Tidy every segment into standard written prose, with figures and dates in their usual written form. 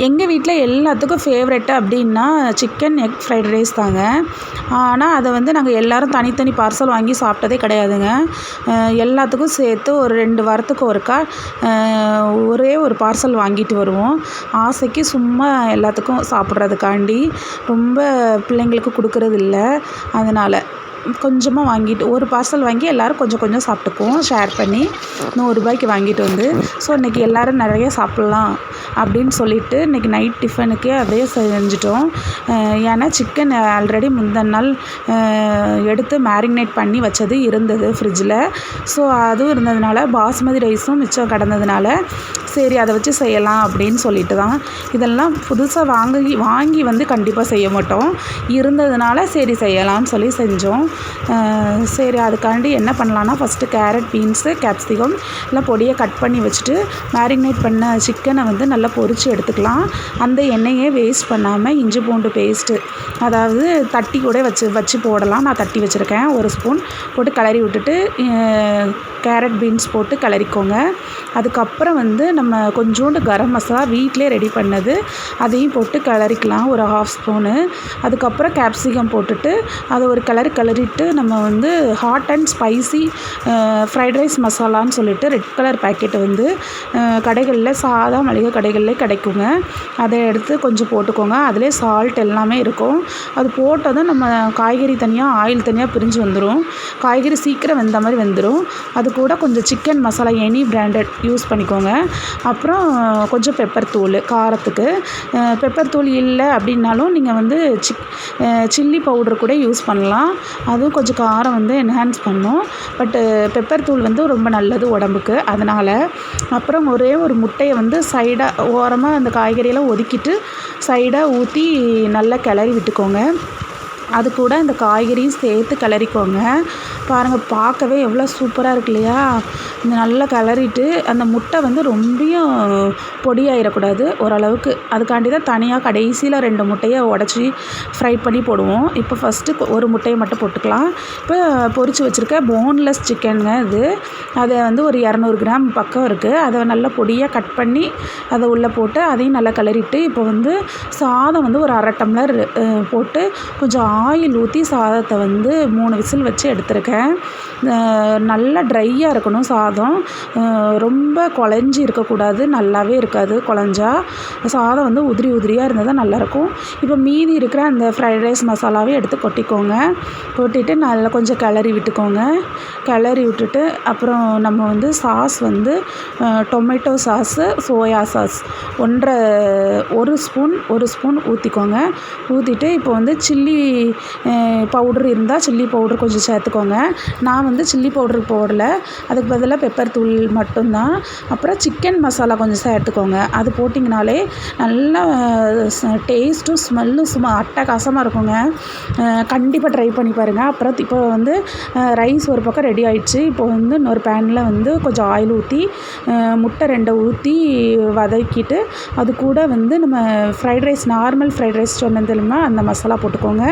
எங்கள் வீட்டில் எல்லாத்துக்கும் ஃபேவரெட்டு அப்படின்னா சிக்கன் எக் ஃப்ரைட் ரைஸ் தாங்க. ஆனால் அதை வந்து நாங்கள் எல்லோரும் தனித்தனி பார்சல் வாங்கி சாப்பிட்டதே கிடையாதுங்க. எல்லாத்துக்கும் சேர்த்து ஒரு 2 வாரத்துக்கு ஒருக்கா ஒரே ஒரு பார்சல் வாங்கிட்டு வருவோம். ஆசைக்கு சும்மா எல்லாத்துக்கும் சாப்பிட்றதுக்காண்டி. ரொம்ப பிள்ளைங்களுக்கு கொடுக்கறது இல்லை. அதனால் கொஞ்சமாக வாங்கிட்டு ஒரு பார்சல் வாங்கி எல்லோரும் கொஞ்சம் கொஞ்சம் சாப்பிட்டுக்குவோம் ஷேர் பண்ணி. ₹100 வாங்கிட்டு வந்து இன்றைக்கி எல்லோரும் நிறைய சாப்பிட்லாம் அப்படின்னு சொல்லிட்டு இன்றைக்கி நைட் டிஃபனுக்கே அதே செஞ்சிட்டோம். ஏன்னா சிக்கன் ஆல்ரெடி முந்தின நாள் எடுத்து மேரினேட் பண்ணி வச்சது இருந்தது ஃப்ரிட்ஜில். ஸோ அதுவும் இருந்ததுனால பாஸ்மதி ரைஸும் மிச்சம் கிடந்ததுனால சரி அதை வச்சு செய்யலாம் அப்படின்னு சொல்லிட்டு தான். இதெல்லாம் புதுசாக வாங்கி வந்து கண்டிப்பாக செய்ய மாட்டோம். இருந்ததுனால சரி செய்யலாம்னு சொல்லி செஞ்சோம். சரி அதுக்காண்டி என்ன பண்ணலான்னா ஃபஸ்ட்டு கேரட், பீன்ஸு, கேப்சிகம் எல்லாம் பொடியை கட் பண்ணி வச்சுட்டு மேரினேட் பண்ண சிக்கனை வந்து நல்லா பொரித்து எடுத்துக்கலாம். அந்த எண்ணெயே வேஸ்ட் பண்ணாமல் இஞ்சி பூண்டு பேஸ்ட்டு அதாவது தட்டி கூட வச்சு போடலாம். நான் தட்டி வச்சுருக்கேன். 1 ஸ்பூன் போட்டு கிளறி விட்டுட்டு கேரட், பீன்ஸ் போட்டு கிளறிக்கோங்க. அதுக்கப்புறம் வந்து நம்ம கொஞ்சோண்டு கரம் மசாலா வீட்டிலே ரெடி பண்ணது அதையும் போட்டு கிளறிக்கலாம், ஒரு 1/2 ஸ்பூனு. அதுக்கப்புறம் கேப்சிகம் போட்டுட்டு அதை ஒரு கிளறிட்டு நம்ம வந்து hot and spicy fried rice மசாலான்னு சொல்லிட்டு ரெட் கலர் பேக்கெட்டு வந்து கடைகளில் சாதா மளிகை கடைகளில் கிடைக்குங்க. அதை எடுத்து கொஞ்சம் போட்டுக்கோங்க. அதிலே சால்ட் எல்லாமே இருக்கும். அது போட்டதும் நம்ம காய்கறி தனியாக ஆயில் தனியாக பிரிஞ்சு வந்துடும். காய்கறி சீக்கிரம் வெந்த மாதிரி வெந்துடும். அது கூட கொஞ்சம் chicken masala any branded use பண்ணிக்கோங்க. அப்புறம் கொஞ்சம் பெப்பர் தூள் காரத்துக்கு. பெப்பர் தூள் இல்லை அப்படின்னாலும் நீங்கள் வந்து சில்லி பவுடர் கூட யூஸ் பண்ணலாம். அதுவும் கொஞ்சம் காரம் வந்து என்ஹான்ஸ் பண்ணும். பட்டு பெப்பர் தூள் வந்து ரொம்ப நல்லது உடம்புக்கு. அதனால் அப்புறம் ஒரே ஒரு முட்டையை வந்து சைடாக ஓரமாக அந்த காய்கறியெல்லாம் ஒதுக்கிட்டு சைடாக ஊற்றி நல்லா கிளறி விட்டுக்கோங்க. அது கூட அந்த காய்கறியும் சேர்த்து கிளறிக்கோங்க. பாருங்கள், பார்க்கவே எவ்வளோ சூப்பராக இருக்கு இல்லையா? நல்லா கிளறிட்டு அந்த முட்டை வந்து ரொம்பியும் பொடியாயிடக்கூடாது, ஓரளவுக்கு. அதுக்காண்டி தான் தனியாக கடைசியில் 2 முட்டையை உடச்சி ஃப்ரை பண்ணி போடுவோம். இப்போ ஃபஸ்ட்டு ஒரு முட்டையை மட்டும் போட்டுக்கலாம். இப்போ பொரித்து வச்சுருக்க போன்லெஸ் சிக்கனுங்க இது. அதை வந்து ஒரு 200 கிராம் பக்கம் இருக்குது. அதை நல்லா பொடியாக கட் பண்ணி அதை உள்ளே போட்டு அதையும் நல்லா கிளறிட்டு இப்போ வந்து சாதம் வந்து ஒரு 1/2 டம்ளர் போட்டு கொஞ்சம் ஆயில் ஊற்றி சாதத்தை வந்து 3 விசில் வச்சு எடுத்துருக்கேன். நல்லா ட்ரையாக இருக்கணும் சாதம். ரொம்ப குழஞ்சி இருக்கக்கூடாது, நல்லாவே இருக்காது குழஞ்சா. சாதம் வந்து உதிரியாக இருந்தால் தான் நல்லாயிருக்கும். இப்போ மீதி இருக்கிற அந்த ஃப்ரைட் ரைஸ் மசாலாவே எடுத்து கொட்டிக்கோங்க. கொட்டிட்டு நல்லா கொஞ்சம் கிளறி விட்டுக்கோங்க. கிளறி விட்டுட்டு அப்புறம் நம்ம வந்து சாஸ் வந்து tomato sauce, soya sauce 1 spoon ஊற்றிக்கோங்க. ஊற்றிட்டு இப்போ வந்து சில்லி பவுட்ரு இருந்தால் சில்லி பவுட்ரு கொஞ்சம் சேர்த்துக்கோங்க. நான் வந்து சில்லி பவுட்ரு போடல, அதுக்கு பதிலாக பெப்பர் தூள் மட்டும்தான். அப்புறம் சிக்கன் மசாலா கொஞ்சம் சேர்த்துக்கோங்க. அது போட்டிங்கனாலே நல்லா டேஸ்ட்டும் ஸ்மெல்லும் சும்மா அட்டகாசமாக இருக்குங்க. கண்டிப்பாக ட்ரை பண்ணி பாருங்கள். அப்புறம் இப்போ வந்து ரைஸ் ஒரு பக்கம் ரெடி ஆகிடுச்சு. இப்போ வந்து இன்னொரு பேனில் வந்து கொஞ்சம் ஆயில் ஊற்றி முட்டை 2 ஊற்றி வதக்கிட்டு அது கூட வந்து நம்ம நார்மல் ஃப்ரைட் ரைஸ் சொன்னது இல்லைன்னா அந்த மசாலா போட்டுக்கோங்க.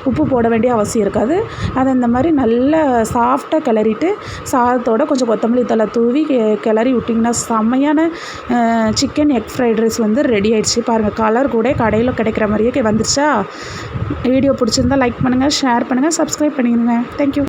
உப்பு போட வேண்டிய அவசியம் இருக்காது. அதை இந்த மாதிரி நல்லா சாஃப்டாக கிளறிட்டு சாதத்தோட கொஞ்சம் கொத்தமல்லி தழை தூவி கிளறி விட்டிங்கன்னா செம்மையான சிக்கன் எக் ஃப்ரைட் ரைஸ் வந்து ரெடி ஆகிடுச்சு. பாருங்கள், கலர் கூட கடையில் கிடைக்கிற மாதிரியே வந்துருச்சா? வீடியோ பிடிச்சிருந்தா லைக் பண்ணுங்கள், ஷேர் பண்ணுங்கள், சப்ஸ்கிரைப் பண்ணிடுங்க. தேங்க்யூ.